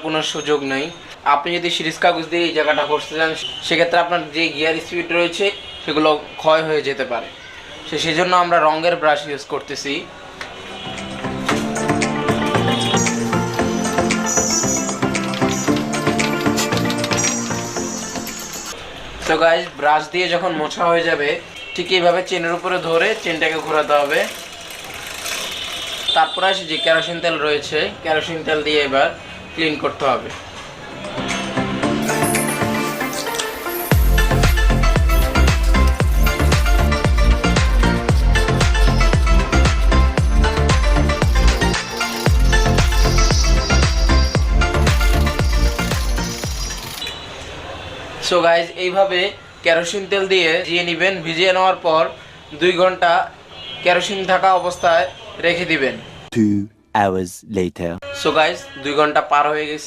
কোনো সুযোগ নেই। আপনি যদি সিরিজ কাগজ দিয়ে এই জায়গাটা করতে চান সেক্ষেত্রে আপনার যে গিয়ার স্পিড রয়েছে সেগুলো ক্ষয় হয়ে যেতে পারে। সেই জন্য আমরা রঙের ব্রাশ ইউজ করতেছি। তো গাইস, ব্রাশ দিয়ে যখন মোছা হয়ে যাবে ঠিক এইভাবে চেনের উপরে ধরে চেনটাকে ঘোরাতে হবে। তারপরে আসে যে কেরোসিন তেল রয়েছে, কেরোসিন তেল দিয়ে এবার ক্লিন করতে হবে। সো গাইজ, এইভাবে কেরোসিন তেল দিয়ে ভিজিয়ে নেবেন। ভিজিয়ে নেওয়ার পর 2 ঘন্টা কেরোসিন থাকা অবস্থায় রেখে দিবেন। 2 hours later. সো গাইজ, 2 ঘন্টা পার হয়ে গেছে।